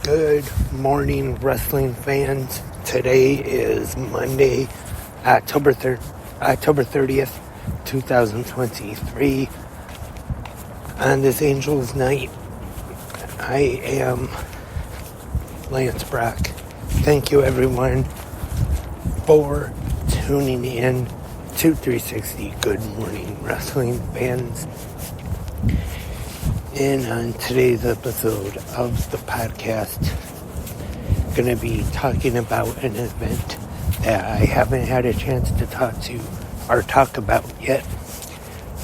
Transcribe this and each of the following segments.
Good morning, wrestling fans. Today is Monday, October 30th, 2023. On this Angels night, I am Lance Brock. Thank you, everyone, for tuning in to 360 Good Morning Wrestling fans. And on today's episode of the podcast, I'm going to be talking about an event that I haven't had a chance to talk about yet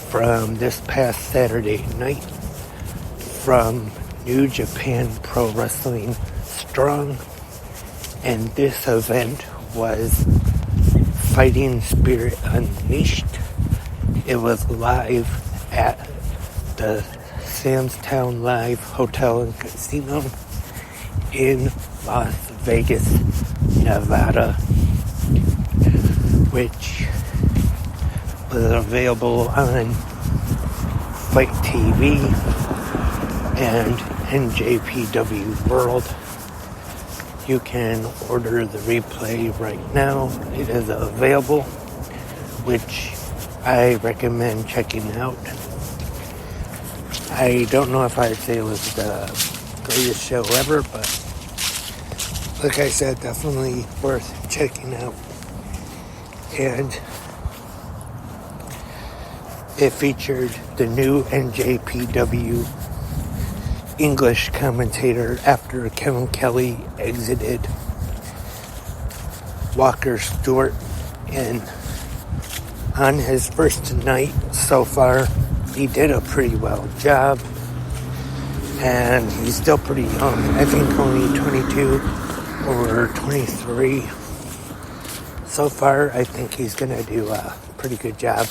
from this past Saturday night from New Japan Pro Wrestling Strong. And this event was Fighting Spirit Unleashed. It was live at the Sam's Town Live Hotel and Casino in Las Vegas, Nevada, which was available on Fight TV and NJPW World. You can order the replay right now. It is available, which I recommend checking out. I don't know if I'd say it was the greatest show ever, but like I said, definitely worth checking out. And it featured the new NJPW English commentator after Kevin Kelly exited Walker Stewart. And on his first night so far, he did a pretty well job, and he's still pretty young. I think only 22 or 23. So far, I think he's going to do a pretty good job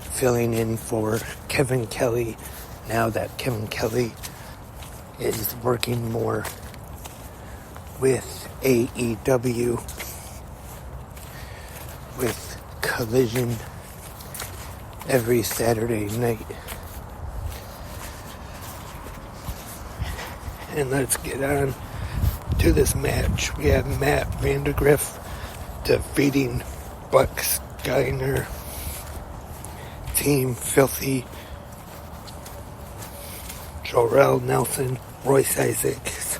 filling in for Kevin Kelly now that Kevin Kelly is working more with AEW, with Collision every Saturday night. And let's get on to this match. We have Matt Vandegrift defeating Buck Skyner, Team Filthy, Jorel Nelson, Royce Isaacs,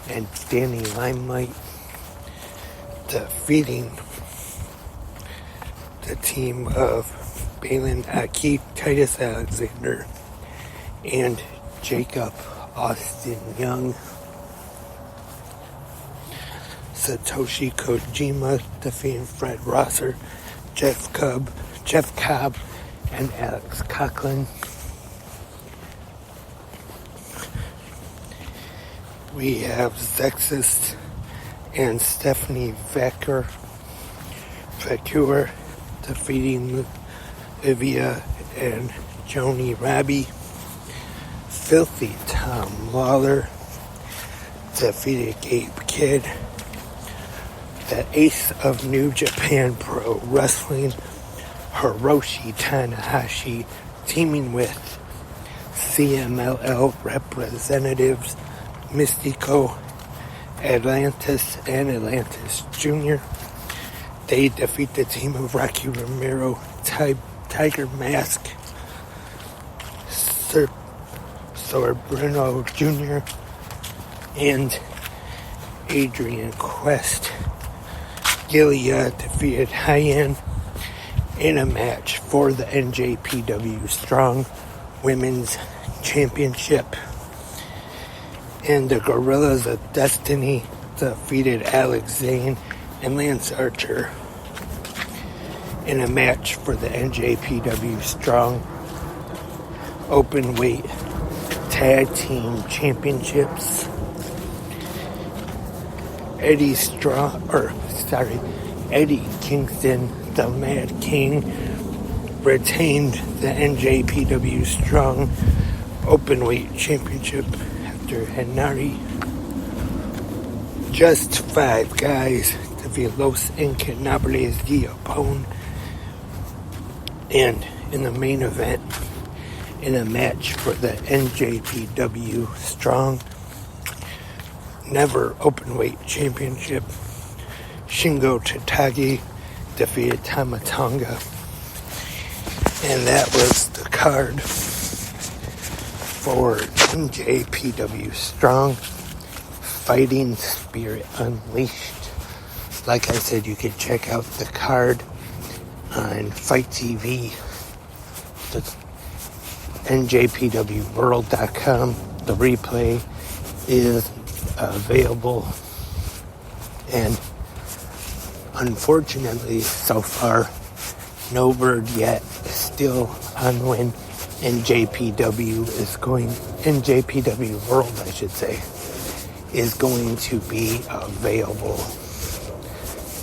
and Danny Limelight, defeating the team of Balin Aki, Titus Alexander, and Jacob Austin Young. Satoshi Kojima defeating Fred Rosser, Jeff Cobb, and Alex Coughlin. We have Zexus and Stephanie Vacur defeating Livia and Joni Rabi. Filthy Tom Lawler defeated Gabe Kidd. The ace of New Japan Pro Wrestling, Hiroshi Tanahashi, teaming with CMLL representatives Mystico, Atlantis, and Atlantis Jr. They defeat the team of Rocky Romero, Tiger Mask, Bruno Jr., and Adrian Quest. Gilead defeated Hyen in a match for the NJPW Strong Women's Championship. And the Gorillas of Destiny defeated Alex Zane and Lance Archer in a match for the NJPW Strong Openweight Tag Team Championships. Eddie Kingston, the Mad King, retained the NJPW Strong Openweight Championship after Henari. Just five guys defeat Los Ingobernables de Japón. And in the main event, in a match for the NJPW Strong Never Openweight Championship. Shingo Takagi defeated Tama Tonga. And that was the card for NJPW Strong Fighting Spirit Unleashed. Like I said, you can check out the card on Fight TV, the NJPWWorld.com. The replay is available, and unfortunately, so far, no word yet. Still on when NJPW World, I should say, is going to be available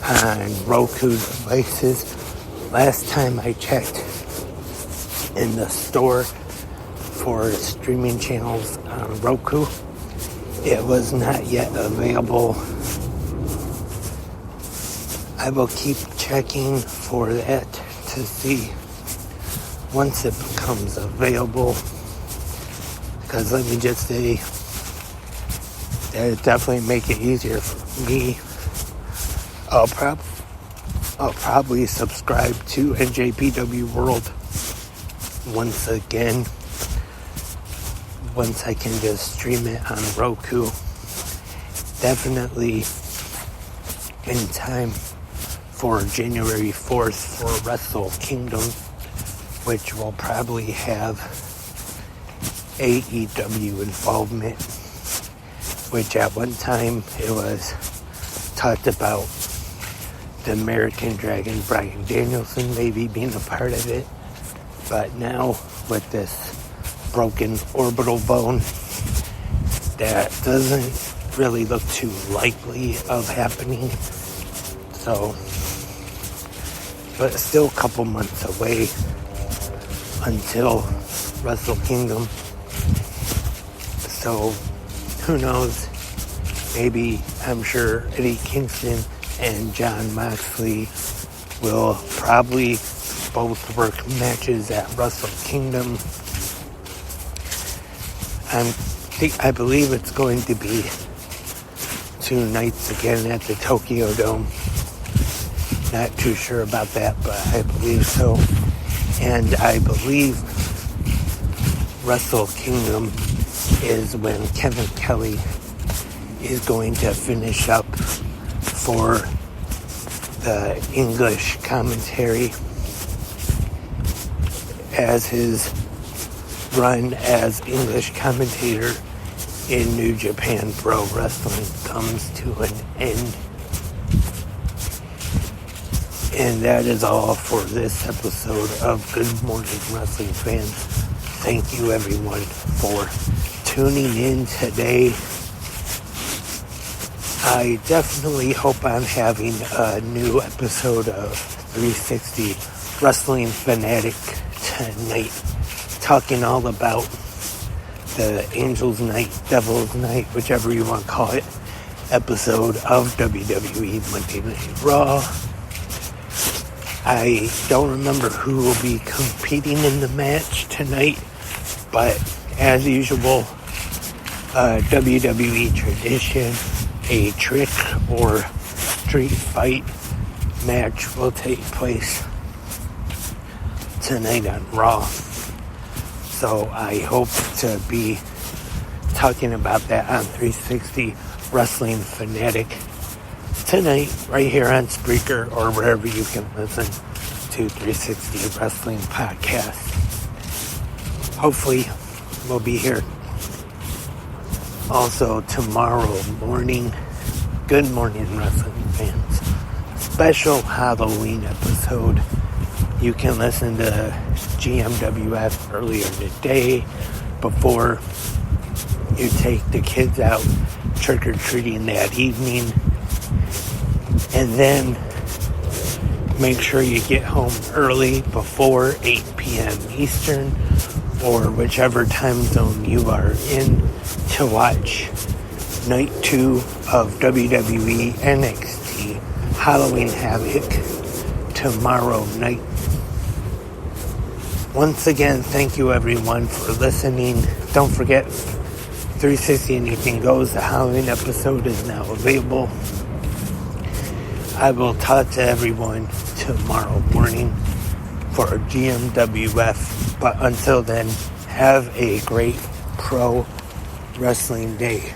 on Roku devices. Last time I checked in the store for streaming channels on Roku, it was not yet available. I will keep checking for that to see once it becomes available, because let me just say that it definitely make it easier for me. I'll probably subscribe to NJPW World once again, once I can just stream it on Roku. Definitely in time for January 4th for Wrestle Kingdom, which will probably have AEW involvement, which at one time it was talked about the American Dragon Bryan Danielson maybe being a part of it, but now with this broken orbital bone, that doesn't really look too likely of happening. So, but still a couple months away until Wrestle Kingdom. So who knows? Maybe, I'm sure Eddie Kingston and Jon Moxley will probably both work matches at Wrestle Kingdom. I believe it's going to be 2 nights again at the Tokyo Dome. Not too sure about that, but I believe so. And I believe Wrestle Kingdom is when Kevin Kelly is going to finish up for the English commentary as his run as English commentator in New Japan Pro Wrestling comes to an end. And that is all for this episode of Good Morning Wrestling Fans. Thank you everyone for tuning in today. I definitely hope I'm having a new episode of 360 Wrestling Fanatic tonight, talking all about the Angels Night, Devil's Night, whichever you want to call it, episode of WWE Monday Night Raw. I don't remember who will be competing in the match tonight, but as usual, WWE tradition, a trick or street fight match will take place tonight on Raw. So I hope to be talking about that on 360 Wrestling Fanatic tonight, right here on Spreaker or wherever you can listen to 360 Wrestling Podcast. Hopefully, we'll be here also tomorrow morning. Good morning, wrestling fans. Special Halloween episode. You can listen to GMWF earlier today before you take the kids out trick-or-treating that evening. And then make sure you get home early before 8 p.m. Eastern or whichever time zone you are in to watch Night 2 of WWE NXT Halloween Havoc tomorrow night. Once again, thank you everyone for listening. Don't forget 360 Anything Goes, the Halloween episode, is now available. I will talk to everyone tomorrow morning for GMWF. But until then, have a great pro wrestling day.